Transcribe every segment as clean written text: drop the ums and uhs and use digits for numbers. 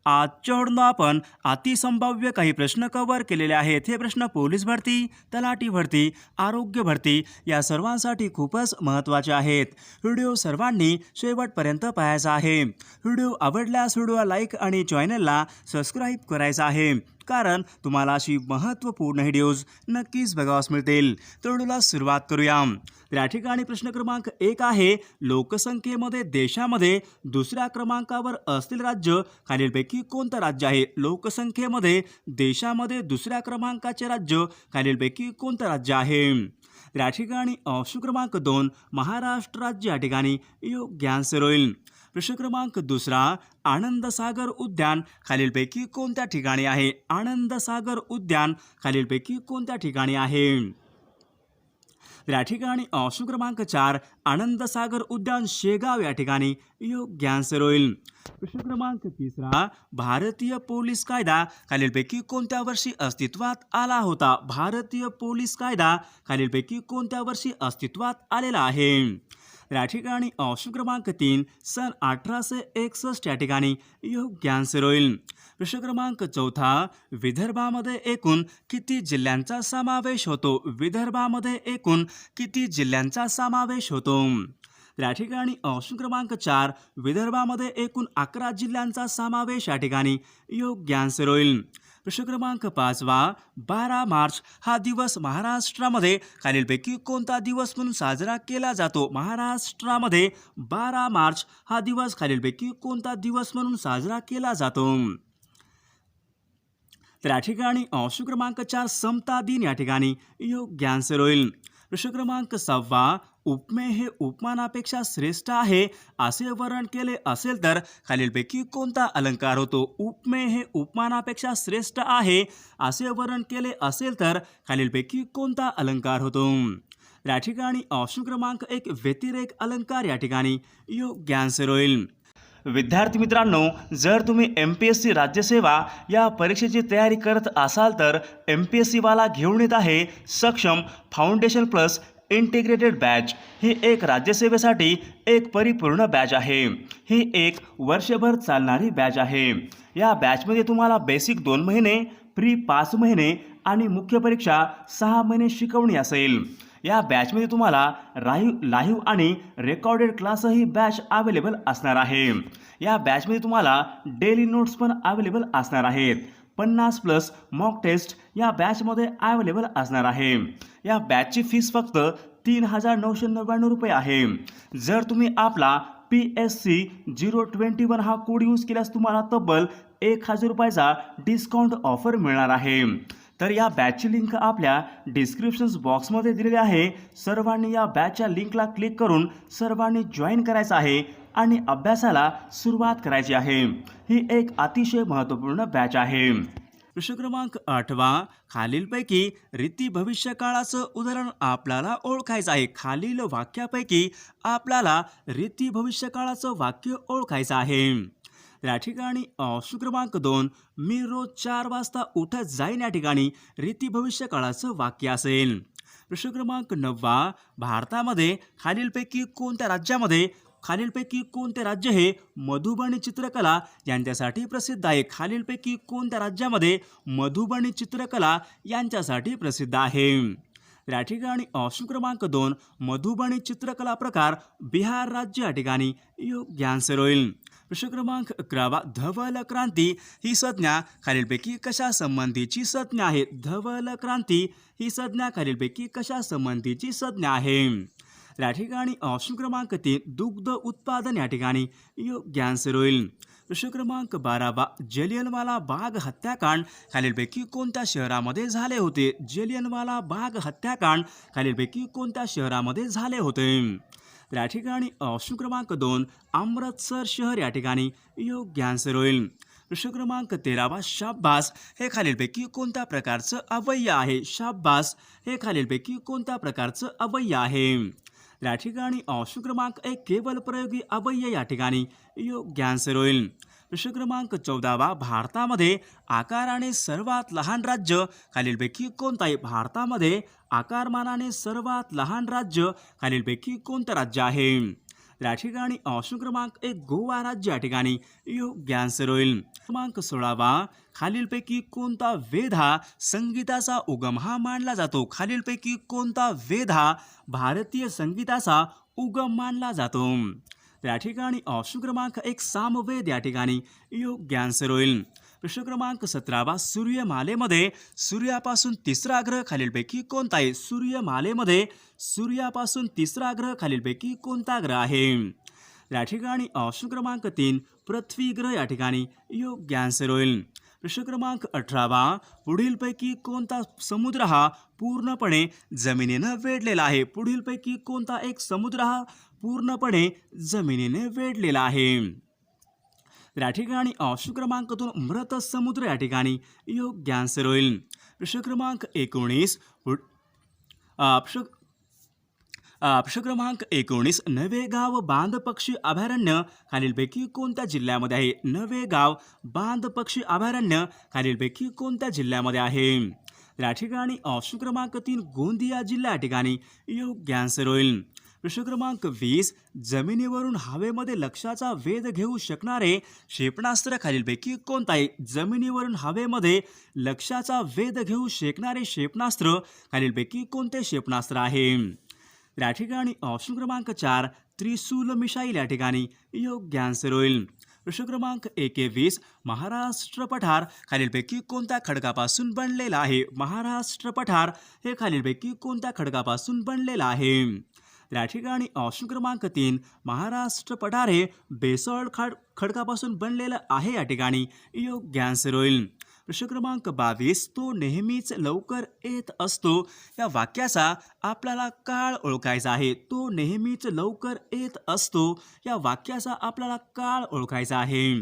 आजच्या व्हिडिओत आपण अतिसंभाव्य काही प्रश्न कव्हर केलेले आहेत। हे प्रश्न पोलीस भरती, तलाठी भरती, आरोग्य भरती या सर्वांसाठी खूपच महत्त्वाचे आहेत। व्हिडिओ सर्वांनी शेवटपर्यंत पाहायचा आहे। व्हिडिओ आवडल्यास व्हिडिओला लाईक आणि चॅनलला सबस्क्राइब करायचं आहे, कारण तुम्हाला अशी महत्त्वपूर्ण व्हिडिओज नक्कीच बघावयास मिळतील। तर व्हिडिओला सुरुवात करूया। या ठिकाणी प्रश्न क्रमांक 1 आहे, लोकसंख्येमध्ये देशामध्ये दुसऱ्या क्रमांकावर असलेले राज्य खालीलपैकी कोणतं राज्य आहे? लोकसंख्येमध्ये देशामध्ये दुसऱ्या क्रमांकाचे राज्य खालीलपैकी कोणतं राज्य आहे? या ठिकाणी ऑप्शन क्रमांक 2 महाराष्ट्र राज्य या ठिकाणी योग्य आन्सर होईल। प्रश्न क्रमांक 2 आनंद सागर उद्यान खालीलपैकी कोणत्या ठिकाणी आहे? आनंद सागर उद्यान खालीलपैकी कोणत्या ठिकाणी आहे? या ठिकाणी ऑप्शन क्रमांक 4 आनंद सागर उद्यान शेगाव या ठिकाणी योग्य आन्सर होईल। प्रश्न क्रमांक 3 भारतीय पोलीस कायदा खालीलपैकी कोणत्या वर्षी अस्तित्वात आला होता? भारतीय पोलीस कायदा खालीलपैकी कोणत्या वर्षी अस्तित्वात आलेला आहे? या ठिकाणी ऑप्शन क्रमांक 3 सन 1861 या ठिकाणी योग्य आन्सर होईल। प्रश्न क्रमांक 4 विदर्भामध्ये एकूण किती जिल्ह्यांचा समावेश होतो? विदर्भामध्ये एकूण किती जिल्ह्यांचा समावेश होतो? या ठिकाणी ऑप्शन क्रमांक 4 विदर्भामध्ये एकूण 11 जिल्ह्यांचा समावेश या ठिकाणी योग्य आन्सर होईल। प्रश्न क्रमांक 5 12 मार्च हा दिवस महाराष्ट्रामध्ये खालीलपैकी कोणता दिवस म्हणून साजरा केला जातो? महाराष्ट्रामध्ये 12 मार्च हा दिवस खालीलपैकी कोणता दिवस म्हणून साजरा केला जातो? तर या ठिकाणी ऑप्शन क्रमांक 4 समता दिन या ठिकाणी योग्य आन्सर होईल। प्रश्न क्रमांक 6 उपमे हे उपमानापेक्षा श्रेष्ठ आहे असे वर्णन केले असेल तर खालीलपैकी कोणता अलंकार होतो? उपमे हे उपमानापेक्षा श्रेष्ठ आहे असे वर्णन केले असेल तर खालीलपैकी कोणता अलंकार होतो? या ठिकाणी ऑप्शन क्रमांक 1 व्यतिरेक अलंकार या ठिकाणी योग्य आन्सर होईल। विद्यार्थी मित्रांनो, जर तुम्ही MPSC राज्यसेवा या परीक्षेची तयारी करत असाल तर MPSC वाला घेऊन येत आहे सक्षम फाउंडेशन प्लस इंटिग्रेटेड बॅच। ही एक राज्यसेवेसाठी एक परिपूर्ण बॅच आहे। ही एक वर्षभर चालणारी बॅच आहे। या बॅचमध्ये तुम्हाला बेसिक 2 महिने, प्री 5 महिने आणि मुख्य परीक्षा 6 महिने शिकवणी असेल। या बॅचमध्ये तुम्हाला लाईव्ह आणि रेकॉर्डेड क्लासही बॅच अवेलेबल असणार आहे। या बॅचमध्ये तुम्हाला डेली नोट्स पण अवेलेबल असणार आहेत। 50+ मॉक टेस्ट या बॅचमध्ये अवेलेबल असणार आहे। या बॅचची फीस फक्त 3999 रुपये आहे। जर तुम्ही आपला PSC 021 हा कोड यूज केल्यास तुम्हाला तब्बल 1000 रुपयाचा डिस्काउंट ऑफर मिळणार आहे। तर या बॅचची लिंक आपल्या डिस्क्रिप्शन बॉक्समध्ये दिलेली आहे। सर्वांनी या बॅचच्या लिंकला क्लिक करून सर्वांनी जॉईन करायचं आहे आणि अभ्यासाला सुरुवात करायची आहे। ही एक अतिशय महत्त्वपूर्ण बॅच आहे। प्रश्न क्रमांक 8 खालीलपैकी रीती भविष्यकाळाचं उदाहरण आपल्याला ओळखायचं आहे। खालील वाक्यापैकी आपल्याला रीती भविष्यकाळाचं वाक्य ओळखायचं आहे। या ठिकाणी ऑप्शन क्रमांक 2 मी रोज 4 वाजता उठत जाईन या ठिकाणी रीती भविष्यकाळाचं वाक्य असेल। प्रश्न क्रमांक 9 भारतामध्ये खालीलपैकी कोणत्या राज्य हे मधुबनी चित्रकला यांच्यासाठी प्रसिद्ध आहे? खालीलपैकी कोणत्या राज्यामध्ये मधुबनी चित्रकला यांच्यासाठी प्रसिद्ध आहे? या ठिकाणी ऑप्शन क्रमांक 2 मधुबनी चित्रकला प्रकार बिहार राज्य या ठिकाणी योग्य आन्सर होईल। प्रश्न क्रमांक 11 धवल क्रांती ही संज्ञा खालीलपैकी कशा संबंधीची संज्ञा आहे? धवल क्रांती ही संज्ञा खालीलपैकी कशा संबंधीची संज्ञा आहे? या ठिकाणी ऑप्शन क्रमांक 3 दुग्ध उत्पादन या ठिकाणी योग्य आन्सर होईल। प्रश्न क्रमांक 12 जलियनवाला बाग हत्याकांड खालीलपैकी कोणत्या शहरामध्ये झाले होते? जलियनवाला बाग हत्याकांड खालीलपैकी कोणत्या शहरामध्ये झाले होते? या ठिकाणी ऑप्शन क्रमांक 2 अमृतसर शहर या ठिकाणी योग्य आन्सर होईल। प्रश्न क्रमांक 13 शाब्बास हे खालीलपैकी कोणत्या प्रकारचं अवयव आहे? शाब्बास हे खालीलपैकी कोणत्या प्रकारचं अवयव आहे? या ठिकाणी ऑप्शन क्रमांक 1 केवल प्रयोगी अवयव या ठिकाणी योग्य आन्सर होईल। प्रश्न क्रमांक 14 भारतामध्ये आकाराने सर्वात लहान राज्य खालीलपैकी कोणतं आहे? भारतामध्ये आकारमानाने सर्वात लहान राज्य खालीलपैकी कोणतं राज्य आहे? या ठिकाणी ऑप्शन क्रमांक 1 गोवा राज्य या ठिकाणी योग्य आन्सर होईल. क्रमांक 16 खालीलपैकी कोणता वेद हा संगीताचा उगम हा मानला जातो. खालीलपैकी कोणता वेद हा भारतीय संगीताचा उगम मानला जातो. या ठिकाणी ऑप्शन क्रमांक 1 सामवेद या ठिकाणी योग्य आन्सर होईल. प्रश्न क्रमांक 17 सूर्यमालेमध्ये सूर्यापासून तिसरा ग्रह खालीलपैकी कोणता आहे. सूर्यमालेमध्ये सूर्यापासून तिसरा ग्रह खालीलपैकी कोणता ग्रह आहे. या ठिकाणी ऑप्शन क्रमांक 3 पृथ्वी ग्रह या ठिकाणी योग्य आन्सर होईल. प्रश्न क्रमांक 18 पुढीलपैकी कोणता समुद्र हा पूर्णपणे जमिनीनं वेढलेला आहे. पुढीलपैकी कोणता एक समुद्र हा पूर्णपणे जमिनीने वेढलेला आहे. या ठिकाणी ऑप्शन क्रमांक 2 मृत समुद्र या ठिकाणी योग्य आन्सर होईल. प्रश्न क्रमांक 19 प्रश्न क्रमांक 19 नवेगाव बांध पक्षी अभयारण्य खालीलपैकी कोणत्या जिल्ह्यामध्ये आहे. नवेगाव बांध पक्षी अभयारण्य खालीलपैकी कोणत्या जिल्ह्यामध्ये आहे. या ठिकाणी ऑप्शन क्रमांक 3 गोंदिया जिल्हा या ठिकाणी योग्य आन्सर होईल. प्रश्न क्रमांक 20 जमिनीवरून हवेमध्ये लक्ष्याचा वेध घेऊ शकणारे क्षेपणास्त्र खालीलपैकी कोणता आहे. जमिनीवरून हवेमध्ये लक्ष्याचा वेध घेऊ शकणारे क्षेपणास्त्र खालीलपैकी कोणते क्षेपणास्त्र आहे. या ठिकाणी ऑप्शन क्रमांक 4 त्रिशूल मिसाईल या ठिकाणी योग्य आन्सर होईल. प्रश्न क्रमांक 21 महाराष्ट्र पठार खालीलपैकी कोणत्या खडकापासून बनलेला आहे. महाराष्ट्र पठार हे खालीलपैकी कोणत्या खडकापासून बनलेला आहे. या ठिकाणी ऑप्शन क्रमांक 3 महाराष्ट्र पठार हे बेसॉल्ट खडकापासून बनलेलं आहे या ठिकाणी योग्य आन्सर होईल. प्रश्न क्रमांक 22 तो नेहमीच लवकर येत असतो या वाक्याचा आपल्याला काळ ओळखायचा आहे. तो नेहमीच लवकर येत असतो या वाक्याचा आपल्याला काळ ओळखायचा आहे.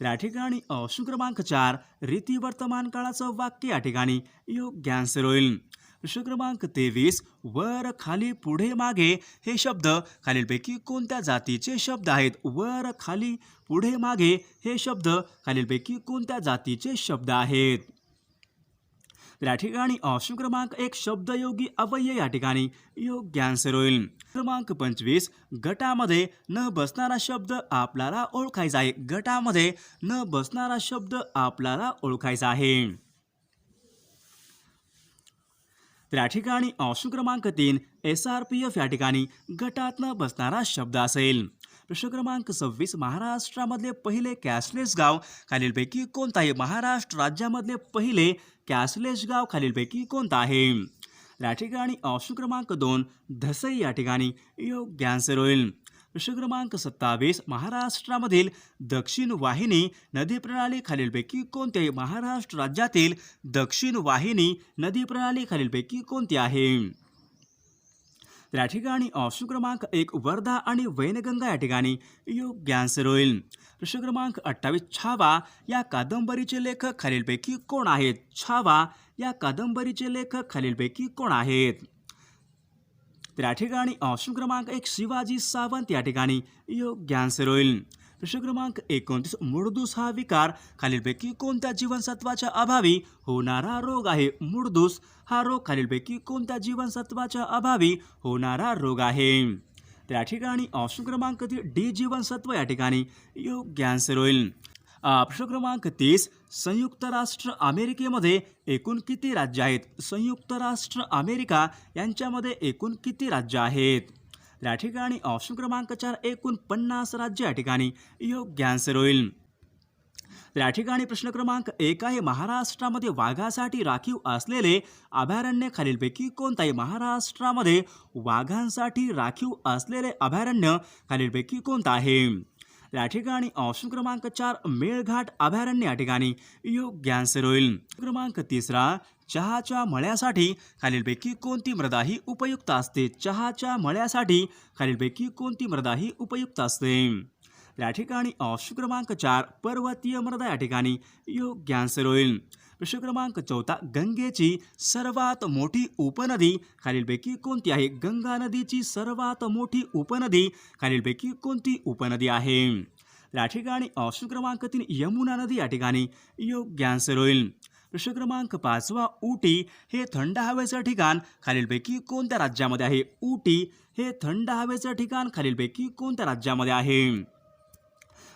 या ठिकाणी ऑप्शन क्रमांक 4 रीती वर्तमान काळाचं वाक्य या ठिकाणी योग्य आन्सर होईल. प्रश्न क्रमांक 23 वर खाली पुढे मागे हे शब्द खालीलपैकी कोणत्या जातीचे शब्द आहेत. वर खाली पुढे मागे हे शब्द खालीलपैकी कोणत्या जातीचे शब्द आहेत. या ठिकाणी ऑप्शन क्रमांक 1 शब्दयोगी अव्यय या ठिकाणी योग्य आन्सर होईल. क्रमांक 25 गटामध्ये न बसणारा शब्द आपल्याला ओळखायचा आहे. गटामध्ये न बसणारा शब्द आपल्याला ओळखायचा आहे. या ठिकाणी ऑप्शन क्रमांक 3 SRPF या ठिकाणी गटात न बसणारा शब्द असेल. प्रश्न क्रमांक 26 महाराष्ट्रामधले पहिले कॅशलेस गाव खालीलपैकी कोणतं आहे. महाराष्ट्र राज्यामधले पहिले कॅशलेस गाव खालीलपैकी कोणतं आहे. या ठिकाणी ऑप्शन क्रमांक 2 धसई या ठिकाणी योग्य आन्सर होईल. प्रश्न क्रमांक 27 महाराष्ट्रामधील दक्षिण वाहिनी नदी प्रणाली खालीलपैकी कोणती आहे. महाराष्ट्र राज्यातील दक्षिण वाहिनी नदी प्रणाली खालीलपैकी कोणती आहे. या ठिकाणी ऑप्शन क्रमांक 1 वर्धा आणि वैनगंगा या ठिकाणी योग्य आन्सर होईल. प्रश्न क्रमांक 28 छावा या कादंबरीचे लेखक खालीलपैकी कोण आहेत. छावा या कादंबरीचे लेखक खालीलपैकी कोण आहेत. या ठिकाणी ऑप्शन क्रमांक 1 शिवाजी सावंत या ठिकाणी योग्य आन्सर होईल. प्रश्न क्रमांक 29 मुडदूस हा विकार खालीलपैकी कोणत्या जीवनसत्वाच्या अभावी होणारा रोग आहे. मुडदूस हा रोग खालीलपैकी कोणत्या जीवनसत्वाच्या अभावी होणारा रोग आहे. या ठिकाणी ऑप्शन क्रमांक 3 डी जीवनसत्व या ठिकाणी योग्य आन्सर होईल. प्रश्न क्रमांक 30 संयुक्त राष्ट्र अमेरिकेमध्ये एकूण किती राज्य आहेत. संयुक्त राष्ट्र अमेरिका यांच्यामध्ये एकूण किती राज्य आहेत. या ठिकाणी ऑप्शन क्रमांक 4 एकूण 50 राज्य या ठिकाणी योग्य आन्सर होईल. या ठिकाणी प्रश्न क्रमांक 1 आहे महाराष्ट्रामध्ये वाघासाठी राखीव असलेले अभयारण्य खालीलपैकी कोणतं आहे. महाराष्ट्रामध्ये वाघांसाठी राखीव असलेले अभयारण्य खालीलपैकी कोणतं आहे. या ठिकाणी ऑप्शन क्रमांक 4 मेळघाट अभयारण्य या ठिकाणी योग्य आन्सर होईल. क्रमांक 3 चहाच्या मळ्यासाठी खालीलपैकी कोणती मृदा ही उपयुक्त असते. चहाच्या मळ्यासाठी खालीलपैकी कोणती मृदा ही उपयुक्त असते. या ठिकाणी ऑप्शन क्रमांक 4 पर्वतीय मृदा या ठिकाणी योग्य आन्सर होईल. प्रश्न क्रमांक 4 गंगेची सर्वात मोठी उपनदी खालीलपैकी कोणती आहे. गंगा नदीची सर्वात मोठी उपनदी खालीलपैकी कोणती उपनदी आहे. या ठिकाणी ऑप्शन क्रमांक 3 यमुना नदी या ठिकाणी योग्य आन्सर होईल. प्रश्न क्रमांक 5 उटी हे थंड हवेचं ठिकाण खालीलपैकी कोणत्या राज्यामध्ये आहे? उटी हे थंड हवेचं ठिकाण खालीलपैकी कोणत्या राज्यामध्ये आहे?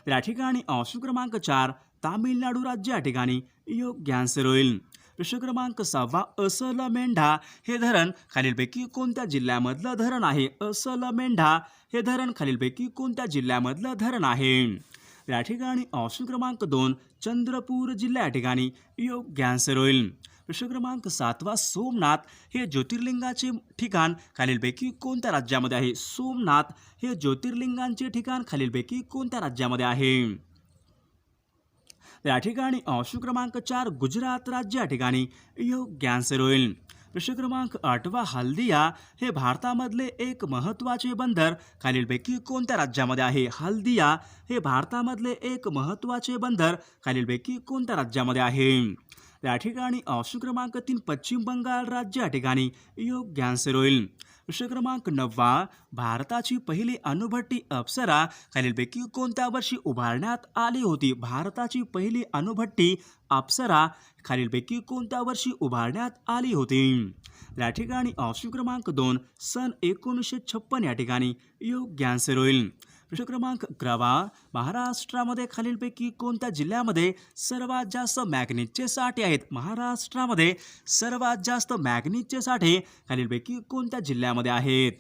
तर या ठिकाणी ऑप्शन क्रमांक 4 तामिळनाडू राज्य या ठिकाणी योग्य आन्सर होईल. प्रश्न क्रमांक 6 असलमेंढा हे धरण खालीलपैकी कोणत्या जिल्ह्यामधलं धरण आहे? असलमेंढा हे धरण खालीलपैकी कोणत्या जिल्ह्यामधलं धरण आहे? या ठिकाणी ऑप्शन क्रमांक 2 चंद्रपूर जिल्हा या ठिकाणी योग्य आन्सर होईल. प्रश्न क्रमांक 7 सोमनाथ हे ज्योतिर्लिंगाचे ठिकाण खालीलपैकी कोणत्या राज्यामध्ये आहे? सोमनाथ हे ज्योतिर्लिंगांचे ठिकाण खालीलपैकी कोणत्या राज्यामध्ये आहे? या ठिकाणी ऑप्शन क्रमांक 4 गुजरात राज्य या ठिकाणी योग्य आन्सर होईल. प्रश्न क्रमांक 8 हल्दिया हे भारतामधले एक महत्त्वाचे बंदर खालीलपैकी कोणत्या राज्यामध्ये आहे? हल्दिया हे भारतामधले एक महत्त्वाचे बंदर खालीलपैकी कोणत्या राज्यामध्ये आहे? या ठिकाणी ऑप्शन क्रमांक 3 पश्चिम बंगाल राज्य या ठिकाणी योग्य आन्सर होईल. प्रश्न क्रमांक 9 भारताची पहिली अणुभट्टी अप्सरा खालीलपैकी कोणत्या वर्षी उभारण्यात आली होती? भारताची पहिली अणुभट्टी अप्सरा खालीलपैकी कोणत्या वर्षी उभारण्यात आली होती? या ठिकाणी ऑप्शन क्रमांक 2 सन 1956 या ठिकाणी योग्य आन्सर होईल. प्रश्न क्रमांक 11 महाराष्ट्रामध्ये खालीलपैकी कोणत्या जिल्ह्यामध्ये सर्वात जास्त मॅग्नीजचे साठे आहेत? महाराष्ट्रामध्ये सर्वात जास्त मॅग्नीजचे साठे खालीलपैकी कोणत्या जिल्ह्यामध्ये आहेत?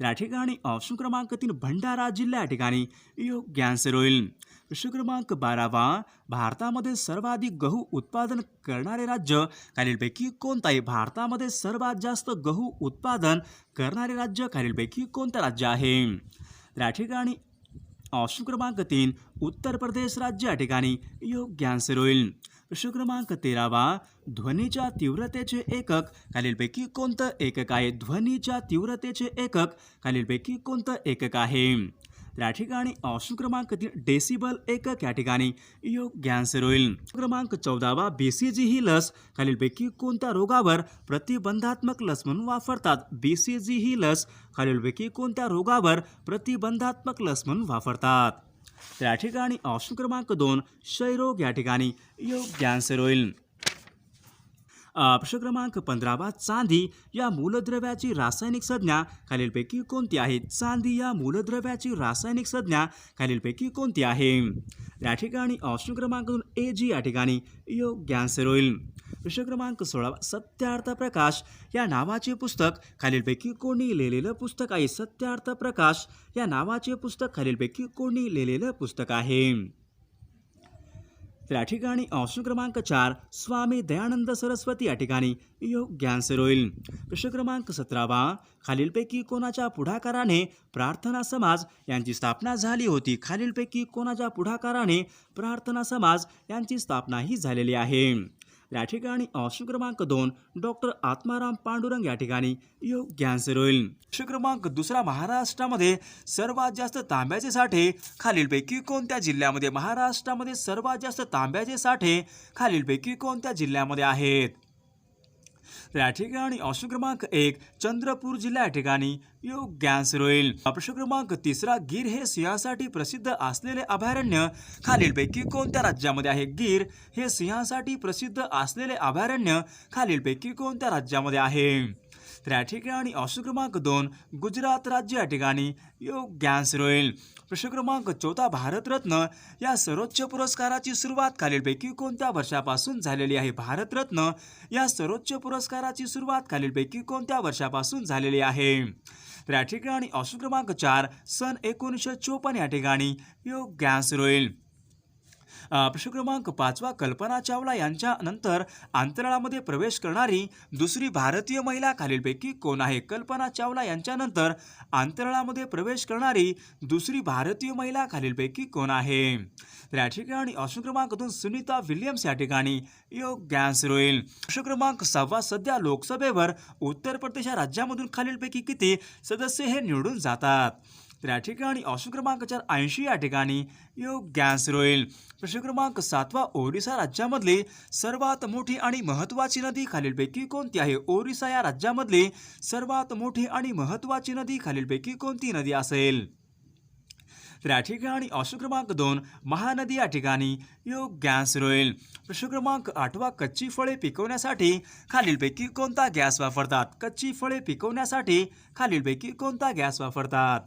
या ठिकाणी ऑप्शन क्रमांक 3 भंडारा जिल्हा या ठिकाणी योग्य आन्सर होईल. प्रश्न क्रमांक 12 भारतामध्ये सर्वाधिक गहू उत्पादन करणारे राज्य खालीलपैकी कोणतं आहे? भारतामध्ये सर्वात जास्त गहू उत्पादन करणारे राज्य खालीलपैकी कोणतं राज्य आहे? या ठिकाणी ऑप्शन क्रमांक 3 उत्तर प्रदेश राज्य या ठिकाणी योग्य आन्सर होईल. प्रश्न क्रमांक 13 ध्वनीच्या तीव्रतेचे एकक खालीलपैकी कोणतं एकक आहे? ध्वनीच्या तीव्रतेचे एकक खालीलपैकी कोणतं एकक आहे? या ठिकाणी ऑप्शन क्रमांक 3 डेसिबल एकक या ठिकाणी योग्य आन्सर होईल. क्रमांक 14 BCG ही लस खालीलपैकी कोणत्या रोगावर प्रतिबंधात्मक लस म्हणून वापरतात? BCG ही लस खालीलपैकी कोणत्या रोगावर प्रतिबंधात्मक लस म्हणून वापरतात? या ठिकाणी ऑप्शन क्रमांक 2 क्षयरोग या ठिकाणी योग्य आन्सर होईल. प्रश्न क्रमांक 15 चांदी या मूलद्रव्याची रासायनिक संज्ञा खालीलपैकी कोणती आहे? चांदी या मूलद्रव्याची रासायनिक संज्ञा खालीलपैकी कोणती आहे? या ठिकाणी ऑप्शन क्रमांक 2 AG या ठिकाणी योग्य आन्सर होईल. प्रश्न क्रमांक 16 सत्यार्थ प्रकाश या नावाचे पुस्तक खालीलपैकी कोणी लिहिलेलं पुस्तक आहे? सत्यार्थ प्रकाश या नावाचे पुस्तक खालीलपैकी कोणी लिहिलेलं पुस्तक आहे? या ठिकाणी ऑप्शन क्रमांक 4 स्वामी दयानंद सरस्वती या ठिकाणी योग्य आन्सर होईल. प्रश्न क्रमांक 17 खालीलपैकी कोणाच्या पुढाकाराने प्रार्थना समाज यांची स्थापना झाली होती? खालीलपैकी कोणाच्या पुढाकाराने प्रार्थना समाज यांची स्थापना ही झालेली आहे? या ठिकाणी ऑप्शन क्रमांक 2 डॉक्टर आत्माराम पांडुरंग या ठिकाणी योग्य आन्सर होईल. प्रश्न क्रमांक 2 महाराष्ट्रामध्ये सर्वात जास्त तांब्याचे साठे खालीलपैकी कोणत्या जिल्ह्यामध्ये? महाराष्ट्रामध्ये सर्वात जास्त तांब्याचे साठे खालीलपैकी कोणत्या जिल्ह्यामध्ये आहेत? या ठिकाणी ऑप्शन क्रमांक 1 चंद्रपूर जिल्हा या ठिकाणी योग्य आन्सर होईल. प्रश्न क्रमांक 3 गीर हे सिंहासाठी प्रसिद्ध असलेले अभयारण्य खालीलपैकी कोणत्या राज्यामध्ये आहे? गीर हे सिंहासाठी प्रसिद्ध असलेले अभयारण्य खालीलपैकी कोणत्या राज्यामध्ये आहे? तर या ठिकाणी ऑप्शन क्रमांक 2 गुजरात राज्य या ठिकाणी योग्य आन्सर होईल. प्रश्न क्रमांक 4 भारतरत्न या सर्वोच्च पुरस्काराची सुरुवात खालीलपैकी कोणत्या वर्षापासून झालेली आहे? भारतरत्न या सर्वोच्च पुरस्काराची सुरुवात खालीलपैकी कोणत्या वर्षापासून झालेली आहे? तर या ठिकाणी ऑप्शन क्रमांक 4 सन 1954 या ठिकाणी योग्य आन्सर होईल. प्रश्न क्रमांक 5 कल्पना चावला यांच्या नंतर अंतराळामध्ये प्रवेश करणारी दुसरी भारतीय महिला खालीलपैकी कोण आहे? कल्पना चावला यांच्या नंतर अंतराळामध्ये प्रवेश करणारी दुसरी भारतीय महिला खालीलपैकी कोण आहे? तर या ठिकाणी ऑप्शन क्रमांक 2 सुनीता विल्यम्स या ठिकाणी योग्य आन्सर होईल. प्रश्न क्रमांक 6 सध्या लोकसभेवर उत्तर प्रदेश या राज्यामधून खालीलपैकी किती सदस्य हे निवडून जातात? तर या ठिकाणी ऑप्शन क्रमांक 4 80 या ठिकाणी योग्य आन्सर होईल. प्रश्न क्रमांक 7 ओरिसा राज्यामधली सर्वात मोठी आणि महत्त्वाची नदी खालीलपैकी कोणती आहे? ओरिसा या राज्यामधली सर्वात मोठी आणि महत्त्वाची नदी खालीलपैकी कोणती नदी असेल? तर या ठिकाणी ऑप्शन क्रमांक 2 महानदी या ठिकाणी योग्य आन्सर होईल. प्रश्न क्रमांक 8 कच्ची फळे पिकवण्यासाठी खालीलपैकी कोणता गॅस वापरतात? कच्ची फळे पिकवण्यासाठी खालीलपैकी कोणता गॅस वापरतात?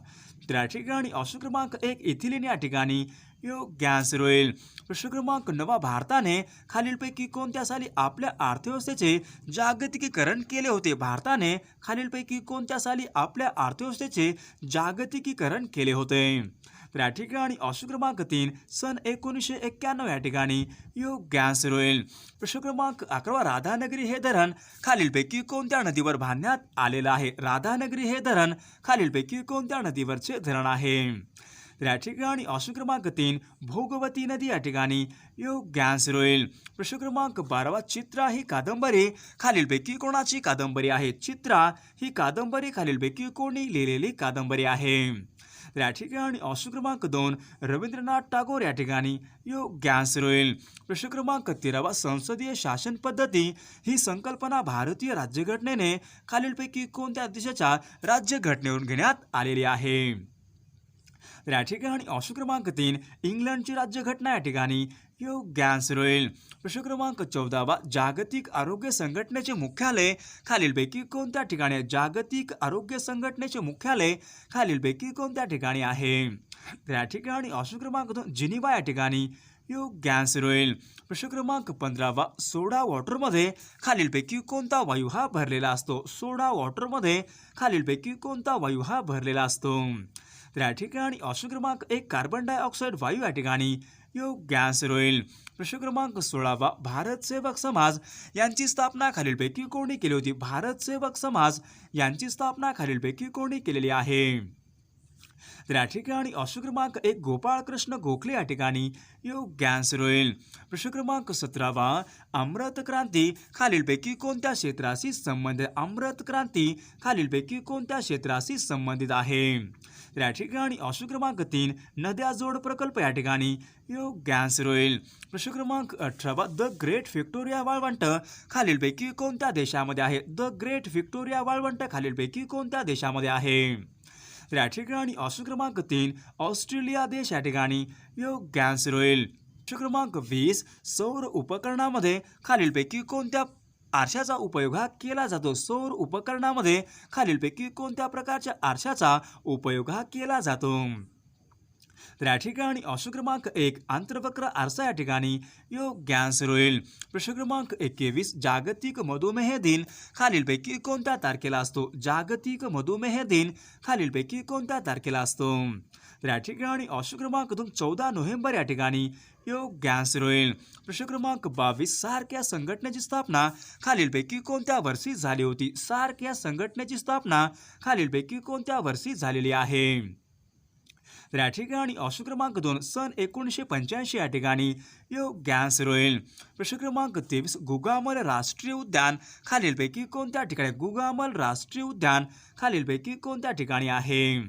तर या ठिकाणी ऑप्शन क्रमांक 1 इथिलीन या ठिकाणी योग्य आन्सर होईल. प्रश्न क्रमांक 9 भारताने खालीलपैकी कोणत्या साली आपल्या अर्थव्यवस्थेचे जागतिकीकरण केले होते? भारताने खालीलपैकी कोणत्या साली आपल्या अर्थव्यवस्थेचे जागतिकीकरण केले होते? तर या ठिकाणी ऑप्शन क्रमांक 3 सन 1991 या ठिकाणी योग्य आन्सर होईल. प्रश्न क्रमांक 11 राधानगरी हे धरण खालीलपैकी कोणत्या नदीवर बांधण्यात आलेलं आहे? राधानगरी हे धरण खालीलपैकी कोणत्या नदीवरचे धरण आहे? तर या ठिकाणी ऑप्शन क्रमांक 3 भोगवती नदी या ठिकाणी योग्य आन्सर होईल. प्रश्न क्रमांक 12 चित्रा ही कादंबरी खालीलपैकी कोणाची कादंबरी आहे? चित्रा ही कादंबरी खालीलपैकी कोणी लिहिलेली कादंबरी आहे? तर या ठिकाणी ऑप्शन क्रमांक 2 रवींद्रनाथ टागोर या ठिकाणी योग्य आन्सर होईल. प्रश्न क्रमांक 13 संसदीय शासन पद्धती ही संकल्पना भारतीय राज्यघटनेने खालीलपैकी कोणत्या देशाच्या राज्यघटनेवरून घेण्यात आलेली आहे? तर या ठिकाणी ऑप्शन क्रमांक 3 इंग्लंडची राज्यघटना या ठिकाणी योग्य आन्सर होईल. प्रश्न क्रमांक 14 जागतिक आरोग्य संघटनेचे मुख्यालय खालीलपैकी कोणत्या ठिकाणी आहे? जागतिक आरोग्य संघटनेचे मुख्यालय खालीलपैकी कोणत्या ठिकाणी आहे? तर या ठिकाणी ऑप्शन क्रमांक 2 जिनिव्हा या ठिकाणी योग्य आन्सर होईल. प्रश्न क्रमांक 15 सोडा वॉटरमध्ये खालीलपैकी कोणता वायू हा भरलेला असतो? सोडा वॉटरमध्ये खालीलपैकी कोणता वायू हा भरलेला असतो? तर या ठिकाणी ऑप्शन क्रमांक 1 कार्बन डायऑक्साईड वायू या ठिकाणी योग्य आन्सर होईल. प्रश्न क्रमांक 16 भारत सेवक समाज यांची स्थापना खालीलपैकी कोणी केली होती? भारत सेवक समाज यांची स्थापना खालीलपैकी कोणी केलेली आहे? तर या ठिकाणी ऑप्शन क्रमांक 1 गोपाळकृष्ण गोखले या ठिकाणी योग्य आन्सर होईल. प्रश्न क्रमांक 17 अमृत क्रांती खालीलपैकी कोणत्या क्षेत्राशी संबंधित? अमृत क्रांती खालीलपैकी कोणत्या क्षेत्राशी संबंधित आहे? तर या ठिकाणी ऑप्शन क्रमांक 3 नद्या जोड प्रकल्प या ठिकाणी योग्य आन्सर होईल. प्रश्न क्रमांक 18 द ग्रेट व्हिक्टोरिया वाळवंट खालीलपैकी कोणत्या देशामध्ये आहे? द ग्रेट व्हिक्टोरिया वाळवंट खालीलपैकी कोणत्या देशामध्ये आहे? तर या ठिकाणी ऑप्शन क्रमांक 3 ऑस्ट्रेलिया देश या ठिकाणी योग्य आन्सर होईल. प्रश्न क्रमांक 20 सौर उपकरणामध्ये खालीलपैकी कोणत्या आरशाचा उपयोग हा केला जातो? सौर उपकरणामध्ये खालीलपैकी कोणत्या प्रकारच्या आरशाचा उपयोग हा केला जातो? तर या ठिकाणी ऑप्शन क्रमांक 1 आंतरवक्र आरसा या ठिकाणी योग्य आन्सर होईल. प्रश्न क्रमांक 21 जागतिक मधुमेह दिन खालीलपैकी कोणत्या तारखेला असतो? जागतिक मधुमेह दिन खालीलपैकी कोणत्या तारखेला असतो? तर या ठिकाणी ऑप्शन क्रमांक 2 14 नोव्हेंबर या ठिकाणी योग्य आन्सर होईल. प्रश्न क्रमांक 22 सार्क या संघटनेची स्थापना खालीलपैकी कोणत्या वर्षी झाली होती? सार्क या संघटनेची स्थापना खालीलपैकी कोणत्या वर्षी झालेली आहे? तर या ठिकाणी ऑप्शन क्रमांक 2 सन 1985 या ठिकाणी योग्य आन्सर होईल. प्रश्न क्रमांक 23 गुगामल राष्ट्रीय उद्यान खालीलपैकी कोणत्या ठिकाणी? गुगामल राष्ट्रीय उद्यान खालीलपैकी कोणत्या ठिकाणी आहे?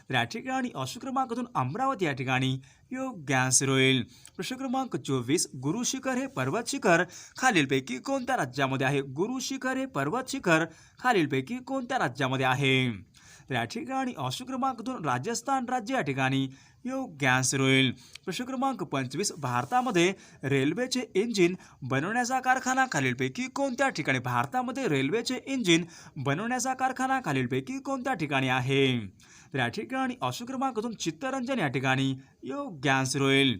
तर या ठिकाणी ऑप्शन क्रमांक 2 अमरावती या ठिकाणी योग्य आन्सर होईल. प्रश्न क्रमांक 24 गुरु शिखर हे पर्वत शिखर खालीलपैकी कोणत्या राज्यामध्ये आहे? गुरु शिखर हे पर्वत शिखर खालीलपैकी कोणत्या राज्यामध्ये आहे? तर या ठिकाणी ऑप्शन क्रमांक 2 राजस्थान राज्य या ठिकाणी योग्य आन्सर होईल. प्रश्न क्रमांक 25 भारतामध्ये रेल्वेचे इंजिन बनवण्याचा कारखाना खालीलपैकी कोणत्या ठिकाणी? भारतामध्ये रेल्वेचे इंजिन बनवण्याचा कारखाना खालीलपैकी कोणत्या ठिकाणी आहे? तर या ठिकाणी ऑप्शन क्रमांक 2 चित्तरंजन या ठिकाणी योग्य आन्सर होईल.